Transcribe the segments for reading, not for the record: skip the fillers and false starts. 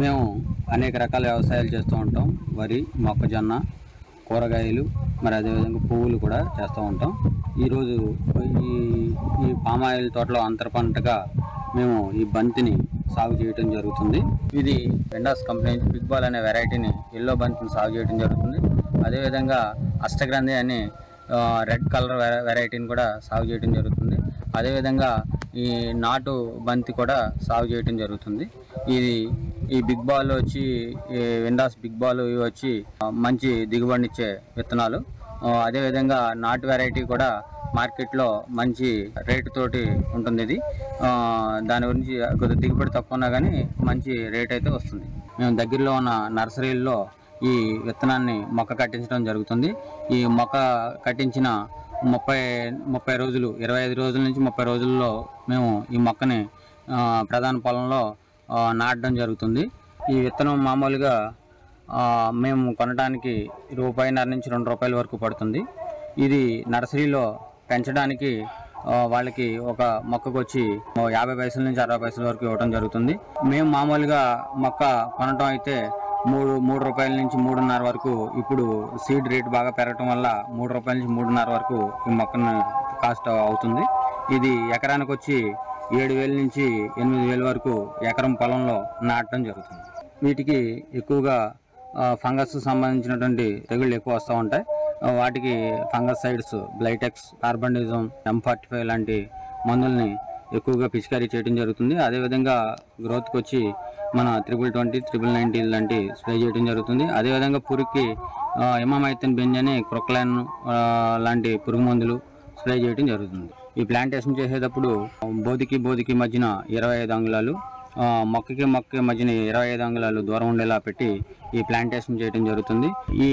మేము అనేక రకాల వ్యవసాయాలు చేస్తూ ఉంటాం. వరి, మొక్కజొన్న, కూరగాయలు, మరి అదేవిధంగా పువ్వులు కూడా చేస్తూ ఉంటాం. ఈరోజు ఈ పామాయిల్ తోటలో అంతర పంటగా మేము ఈ బంతిని సాగు చేయడం జరుగుతుంది. ఇది వెండాస్ కంపెనీ బిగ్ బాల్ అనే వెరైటీని ఎల్లో బంతిని సాగు చేయడం జరుగుతుంది. అదేవిధంగా అష్టగ్రంథి అనే రెడ్ కలర్ వెరైటీని కూడా సాగు చేయడం జరుగుతుంది. అదేవిధంగా ఈ నాటు బంతి కూడా సాగు చేయడం జరుగుతుంది. ఈ బిగ్ బాల్ వచ్చి వెండాస్ బిగ్ బాల్ ఇవి వచ్చి మంచి దిగుబడినిచ్చే విత్తనాలు. అదేవిధంగా నాటు వెరైటీ కూడా మార్కెట్లో మంచి రేటు తోటి ఉంటుంది. ఇది దాని గురించి కొద్దిగా దిగుబడి తక్కువ ఉన్నా కానీ మంచి రేట్ అయితే వస్తుంది. మేము దగ్గరలో ఉన్న నర్సరీల్లో ఈ విత్తనాన్ని మొక్క కట్టించడం జరుగుతుంది. ఈ మొక్క కట్టించిన 30 రోజులు 25 రోజుల నుంచి 30 రోజుల్లో మేము ఈ మొక్కని ప్రధాన పొలంలో నాటడం జరుగుతుంది. ఈ విత్తనం మామూలుగా మేము కొనడానికి ₹1.5 నుంచి ₹2 వరకు పడుతుంది. ఇది నర్సరీలో పెంచడానికి వాళ్ళకి ఒక మొక్కకు వచ్చి 50 పైసల నుంచి 60 పైసల వరకు ఇవ్వడం జరుగుతుంది. మేము మామూలుగా మొక్క కొనటం అయితే ₹3 నుంచి ₹3.5 వరకు. ఇప్పుడు సీడ్ రేట్ బాగా పెరగటం వల్ల ₹3 నుంచి ₹3.5 వరకు ఈ మొక్కను కాస్ట్ అవుతుంది. ఇది ఎకరానికి వచ్చి 7,000 నుంచి 8,000 వరకు ఎకరం పొలంలో నాటడం జరుగుతుంది. వీటికి ఎక్కువగా ఫంగస్ సంబంధించినటువంటి తెగుళ్ళు ఎక్కువ వస్తూ ఉంటాయి. వాటికి ఫంగస్ సైడ్స్, బ్లైటెక్స్, కార్బండిజం, M45 లాంటి మందుల్ని ఎక్కువగా పిచికారీ చేయడం జరుగుతుంది. అదేవిధంగా గ్రోత్కి వచ్చి మన 320, 390 లాంటి స్ప్రే చేయడం జరుగుతుంది. అదేవిధంగా పురుగుకి ఇమామైథిన్ బెంజని, క్రొక్లైన్ లాంటి పురుగు మందులు స్ప్రే చేయడం జరుగుతుంది. ఈ ప్లాంటేషన్ చేసేటప్పుడు బోధికి మధ్యన 25 అంగుళాలు, మొక్కకి మధ్యన 25 అంగుళాలు దూరం ఉండేలా పెట్టి ఈ ప్లాంటేషన్ చేయడం జరుగుతుంది. ఈ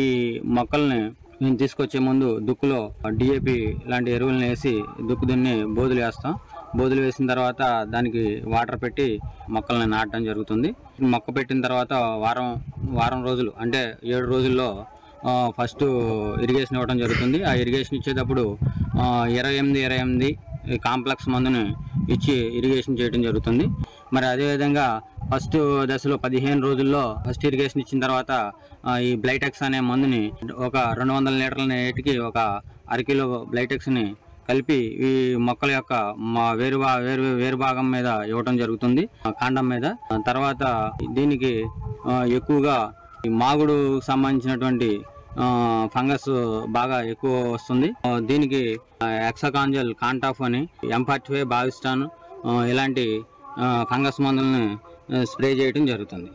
మొక్కల్ని మేము తీసుకొచ్చే ముందు దుక్కులో DAP లాంటి ఎరువులను వేసి దుక్కు దున్ని బోధులు వేస్తాం. బోధులు వేసిన తర్వాత దానికి వాటర్ పెట్టి మొక్కల్ని నాటడం జరుగుతుంది. మొక్క పెట్టిన తర్వాత వారం రోజులు అంటే 7 రోజుల్లో ఫస్ట్ ఇరిగేషన్ ఇవ్వడం జరుగుతుంది. ఆ ఇరిగేషన్ ఇచ్చేటప్పుడు 28 కాంప్లెక్స్ మందుని ఇచ్చి ఇరిగేషన్ చేయడం జరుగుతుంది. మరి అదేవిధంగా ఫస్ట్ దశలో 15 రోజుల్లో ఫస్ట్ ఇరిగేషన్ ఇచ్చిన తర్వాత ఈ బ్లైటెక్స్ అనే మందుని ఒక 200 లీటర్ల నీటికి ఒక అరకిలో బ్లైటెక్స్ని కలిపి ఈ మొక్కల యొక్క వేరు భాగం మీద ఇవ్వటం జరుగుతుంది, కాండం మీద. తర్వాత దీనికి ఎక్కువగా ఈ మాగుడు సంబంధించినటువంటి ఫంగస్ బాగా ఎక్కువ వస్తుంది. దీనికి ఎక్సాకాంజల్, కాంటాఫ్ అని, M45, బావిస్టాన్ ఇలాంటి ఫంగస్ మందులని స్ప్రే చేయడం జరుగుతుంది.